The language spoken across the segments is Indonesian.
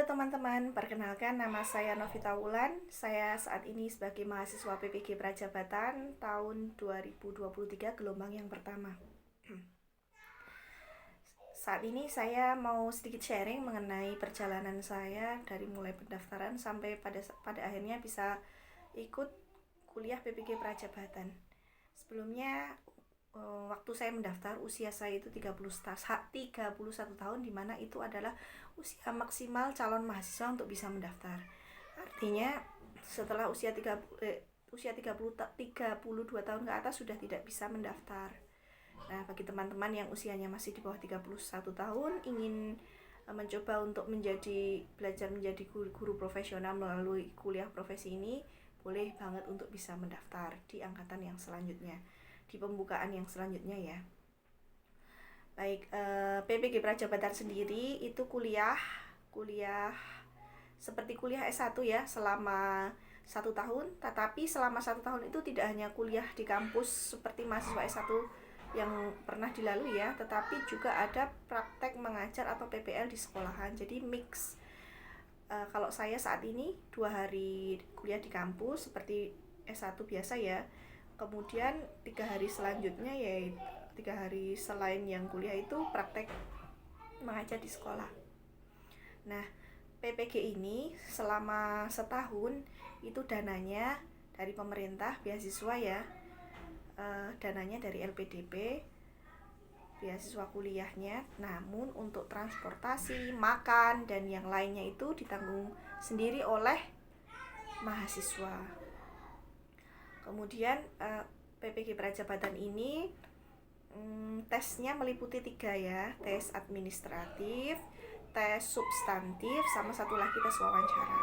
teman-teman, perkenalkan nama saya Novita Wulan. Saya saat ini sebagai mahasiswa PPG Prajabatan tahun 2023 gelombang yang pertama. Saat ini saya mau sedikit sharing mengenai perjalanan saya dari mulai pendaftaran sampai pada akhirnya bisa ikut kuliah PPG Prajabatan. Sebelumnya waktu saya mendaftar usia saya itu 31 tahun, dimana itu adalah usia maksimal calon mahasiswa untuk bisa mendaftar. Artinya setelah usia 32 tahun ke atas sudah tidak bisa mendaftar. Nah, bagi teman-teman yang usianya masih di bawah 31 tahun ingin mencoba untuk belajar menjadi guru profesional melalui kuliah profesi ini, boleh banget untuk bisa mendaftar di angkatan yang selanjutnya, di pembukaan yang selanjutnya ya. Baik, PPG Prajabatan sendiri itu kuliah seperti kuliah S1 ya, selama 1 tahun. Tetapi selama 1 tahun itu tidak hanya kuliah di kampus seperti mahasiswa S1 yang pernah dilalui ya, tetapi juga ada praktek mengajar atau PPL di sekolahan. Jadi mix. Kalau saya saat ini 2 hari kuliah di kampus seperti S1 biasa ya, kemudian 3 hari selanjutnya yaitu 3 hari selain yang kuliah itu praktek mengajar di sekolah. Nah, PPG ini selama setahun itu dananya dari pemerintah, beasiswa ya, dananya dari LPDP, beasiswa kuliahnya. Namun untuk transportasi, makan, dan yang lainnya itu ditanggung sendiri oleh mahasiswa. Kemudian PPG Prajabatan ini tesnya meliputi 3 ya, tes administratif, tes substantif, sama satu lagi tes wawancara.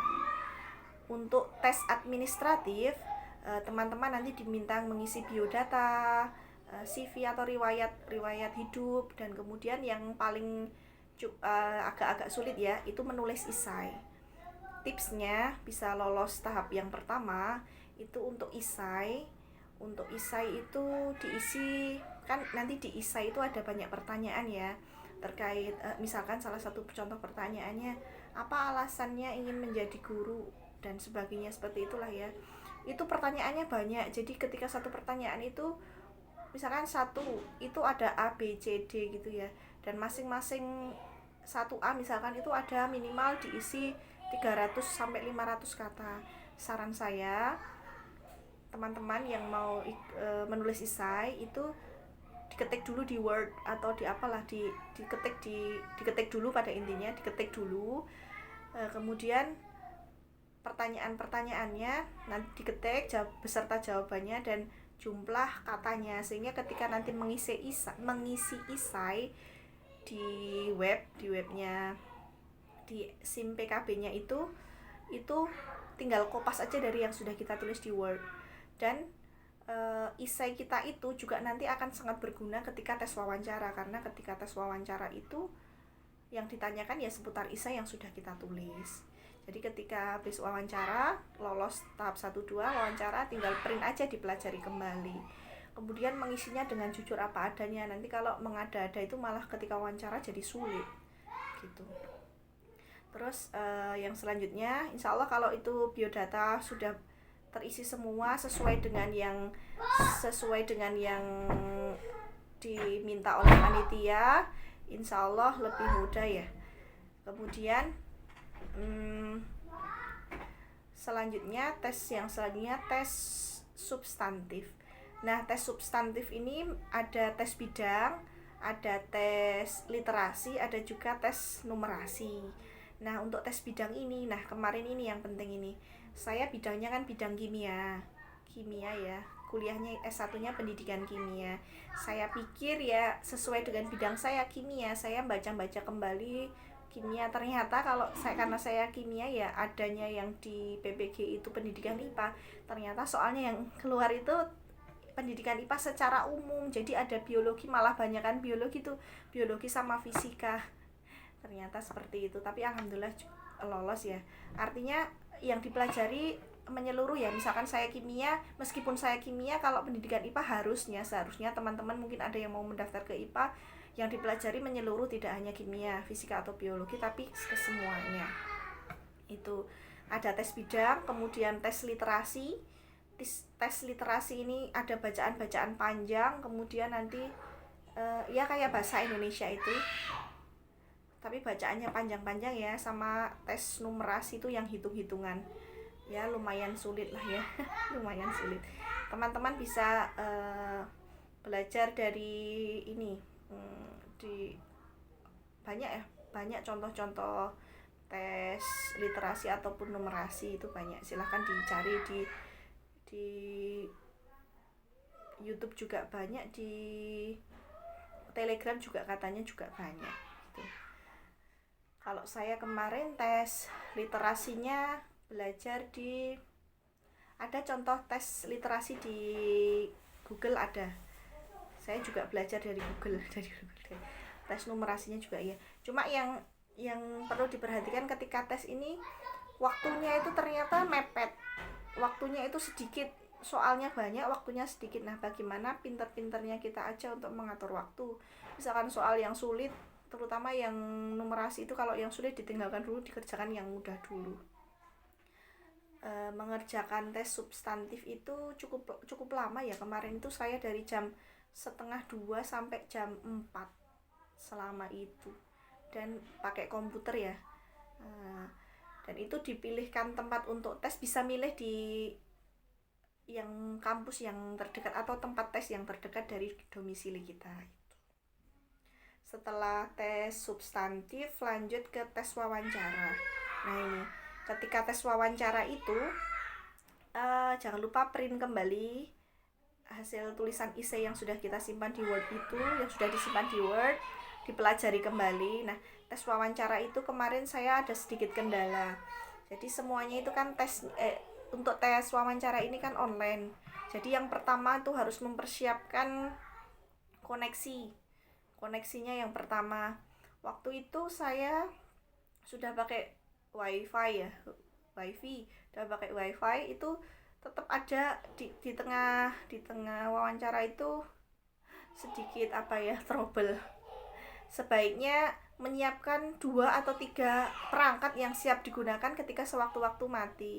Untuk tes administratif, teman-teman nanti diminta mengisi biodata, CV atau riwayat hidup, dan kemudian yang paling agak-agak sulit ya, itu menulis esai. Tipsnya bisa lolos tahap yang pertama itu untuk esai. Untuk esai itu diisi, kan nanti di esai itu ada banyak pertanyaan ya, terkait misalkan salah satu contoh pertanyaannya, apa alasannya ingin menjadi guru dan sebagainya, seperti itulah ya. Itu pertanyaannya banyak, jadi ketika satu pertanyaan itu misalkan satu itu ada A, B, C, D gitu ya, dan masing-masing 1A misalkan itu ada minimal diisi 300 sampai 500 kata. Saran saya, teman-teman yang mau menulis esai itu diketik dulu di Word atau di apalah, diketik dulu, pada intinya diketik dulu, kemudian pertanyaan-pertanyaannya nanti diketik beserta jawabannya dan jumlah katanya, sehingga ketika nanti mengisi esai di webnya, di SIM PKB-nya itu tinggal kopas aja dari yang sudah kita tulis di Word. Dan esai kita itu juga nanti akan sangat berguna ketika tes wawancara, karena ketika tes wawancara itu yang ditanyakan ya seputar esai yang sudah kita tulis. Jadi ketika habis wawancara, lolos tahap 1-2 wawancara, tinggal print aja, dipelajari kembali. Kemudian mengisinya dengan jujur apa adanya. Nanti kalau mengada-ada itu malah ketika wawancara jadi sulit gitu. Terus yang selanjutnya, insya Allah kalau itu biodata sudah terisi semua sesuai dengan yang diminta oleh panitia, insya Allah lebih mudah ya. Kemudian selanjutnya tes substantif. Nah, tes substantif ini ada tes bidang, ada tes literasi, ada juga tes numerasi. Nah, untuk tes bidang ini, kemarin ini yang penting ini, saya bidangnya kan bidang kimia ya, kuliahnya S1-nya pendidikan kimia. Saya pikir ya sesuai dengan bidang saya kimia, saya baca-baca kembali kimia, ternyata karena saya kimia ya, adanya yang di PPG itu pendidikan IPA, ternyata soalnya yang keluar itu pendidikan IPA secara umum, jadi ada biologi, malah banyakan biologi tuh, biologi sama fisika, ternyata seperti itu. Tapi alhamdulillah lolos ya, artinya yang dipelajari menyeluruh ya. Misalkan saya kimia, meskipun saya kimia, kalau pendidikan IPA seharusnya teman-teman mungkin ada yang mau mendaftar ke IPA, yang dipelajari menyeluruh, tidak hanya kimia, fisika atau biologi, tapi kesemuanya. Itu ada tes bidang, kemudian tes literasi. Tes literasi ini ada bacaan-bacaan panjang, kemudian nanti ya kayak bahasa Indonesia itu, tapi bacaannya panjang-panjang ya. Sama tes numerasi itu yang hitung-hitungan, ya lumayan sulit lah ya. Lumayan sulit. Teman-teman bisa belajar dari ini, di banyak contoh-contoh tes literasi ataupun numerasi itu banyak. Silahkan dicari di YouTube juga banyak, di Telegram juga katanya juga banyak gitu. Kalau saya kemarin tes literasinya belajar ada contoh tes literasi di Google ada. Saya juga belajar dari Google. Tes numerasinya juga ya. Cuma yang perlu diperhatikan ketika tes ini, waktunya itu ternyata mepet. Waktunya itu sedikit, soalnya banyak, waktunya sedikit. Nah, bagaimana pinter-pinternya kita aja untuk mengatur waktu. Misalkan soal yang sulit, terutama yang numerasi itu, kalau yang sulit ditinggalkan dulu, dikerjakan yang mudah dulu. Mengerjakan tes substantif itu cukup lama ya. Kemarin itu saya dari jam 1:30 sampai jam 4 selama itu, dan pakai komputer ya. Dan itu dipilihkan tempat untuk tes, bisa milih di yang kampus yang terdekat atau tempat tes yang terdekat dari domisili kita. Setelah tes substantif, lanjut ke tes wawancara. Nah ini, ketika tes wawancara itu jangan lupa print kembali hasil tulisan essay yang sudah kita simpan di Word itu, yang sudah disimpan di Word, dipelajari kembali. Nah, tes wawancara itu kemarin saya ada sedikit kendala. Jadi semuanya itu kan untuk tes wawancara ini kan online. Jadi yang pertama itu harus mempersiapkan koneksinya yang pertama. Waktu itu saya sudah pakai wifi, udah pakai wifi, itu tetap ada di tengah wawancara itu sedikit trouble. Sebaiknya menyiapkan 2 atau 3 perangkat yang siap digunakan ketika sewaktu-waktu mati.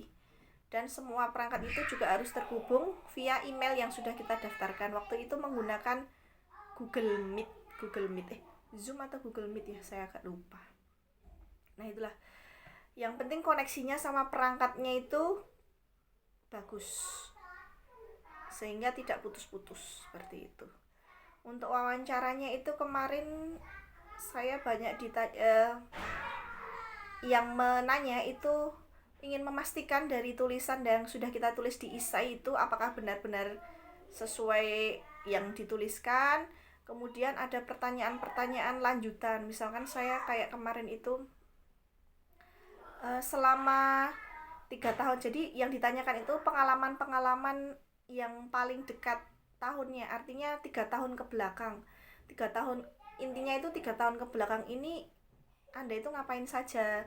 Dan semua perangkat itu juga harus terhubung via email yang sudah kita daftarkan. Waktu itu menggunakan Google Meet, Zoom atau Google Meet ya, saya agak lupa. Nah itulah, yang penting koneksinya sama perangkatnya itu bagus, sehingga tidak putus-putus seperti itu. Untuk wawancaranya itu kemarin saya banyak yang menanya itu ingin memastikan dari tulisan yang sudah kita tulis di essay itu apakah benar-benar sesuai yang dituliskan. Kemudian ada pertanyaan-pertanyaan lanjutan. Misalkan saya kayak kemarin itu selama 3 tahun. Jadi yang ditanyakan itu pengalaman-pengalaman yang paling dekat tahunnya, artinya 3 tahun ke belakang. 3 tahun, intinya itu 3 tahun ke belakang ini Anda itu ngapain saja,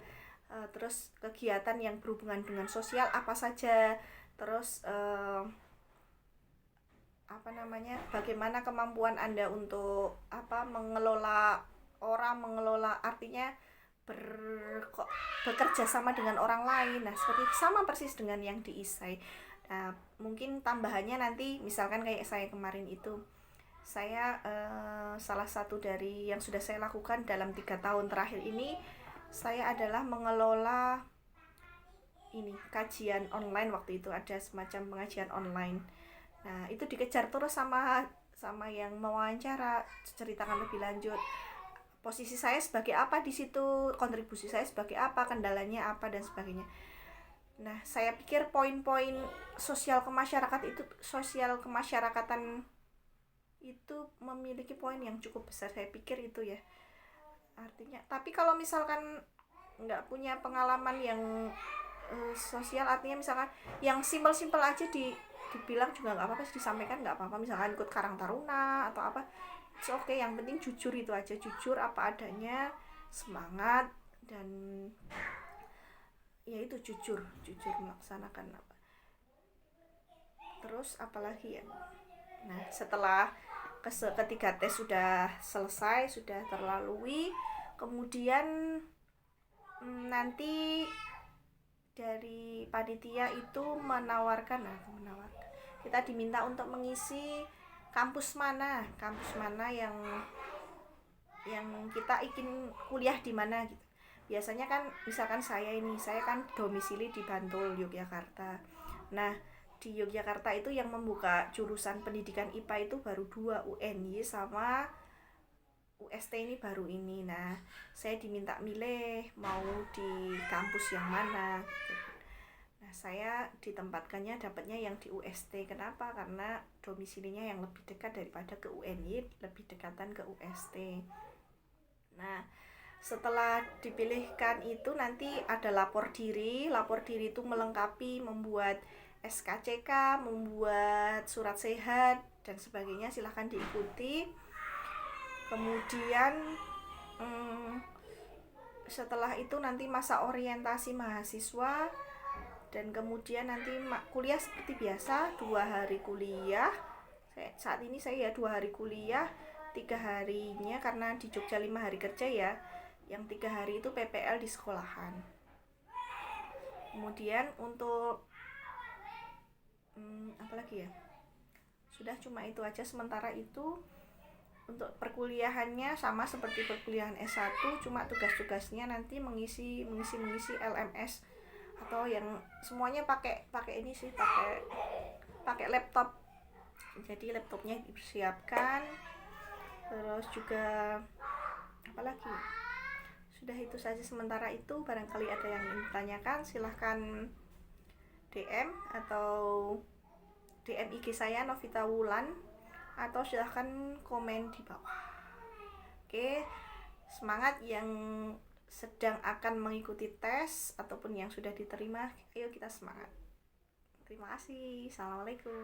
terus kegiatan yang berhubungan dengan sosial apa saja, terus bagaimana kemampuan Anda untuk mengelola orang, artinya bekerja sama dengan orang lain. Nah, seperti sama persis dengan yang di essay. Nah, mungkin tambahannya nanti misalkan kayak saya kemarin itu, saya salah satu dari yang sudah saya lakukan dalam 3 tahun terakhir ini, saya adalah mengelola kajian online. Waktu itu ada semacam pengajian online. Nah, itu dikejar terus sama yang mewawancara, ceritakan lebih lanjut posisi saya sebagai apa di situ, kontribusi saya sebagai apa, kendalanya apa, dan sebagainya. Nah, saya pikir poin-poin sosial kemasyarakatan itu memiliki poin yang cukup besar. Saya pikir itu ya. Artinya, tapi kalau misalkan nggak punya pengalaman yang sosial, artinya misalkan yang simpel-simpel aja dibilang juga nggak apa-apa, disampaikan nggak apa-apa. Misalkan ikut Karang Taruna atau apa, oke, yang penting jujur itu aja, jujur apa adanya, semangat, dan ya itu jujur melaksanakan apa. Terus apalagi ya. Nah, setelah ketiga tes sudah selesai, sudah terlalui, kemudian nanti dari panitia itu menawarkan kita diminta untuk mengisi kampus mana yang kita ingin kuliah di mana gitu. Biasanya kan misalkan saya kan domisili di Bantul, Yogyakarta. Nah, di Yogyakarta itu yang membuka jurusan pendidikan IPA itu baru 2, UNY sama UST ini baru ini. Nah, saya diminta milih mau di kampus yang mana gitu. Nah, saya ditempatkannya dapatnya yang di UST. Kenapa? Karena domisilinya yang lebih dekat daripada ke UNY, lebih dekatan ke UST. Nah, setelah dipilihkan itu nanti ada lapor diri itu melengkapi membuat SKCK, membuat surat sehat dan sebagainya, silahkan diikuti. Kemudian setelah itu nanti masa orientasi mahasiswa, dan kemudian nanti kuliah seperti biasa, 2 hari kuliah. Saat ini saya 2 hari kuliah, 3 harinya karena di Jogja 5 hari kerja ya, yang 3 hari itu PPL di sekolahan. Kemudian untuk apalagi ya, sudah cuma itu aja. Sementara itu untuk perkuliahannya sama seperti perkuliahan S1, cuma tugas-tugasnya nanti mengisi LMS atau yang semuanya pakai ini sih, pakai laptop. Jadi laptopnya dipersiapkan. Terus juga apalagi, sudah itu saja sementara itu. Barangkali ada yang ingin ditanyakan, silahkan DM atau DM IG saya Novita Wulan, atau silahkan komen di bawah. Oke, semangat yang sedang akan mengikuti tes ataupun yang sudah diterima, ayo kita semangat. Terima kasih. Assalamualaikum.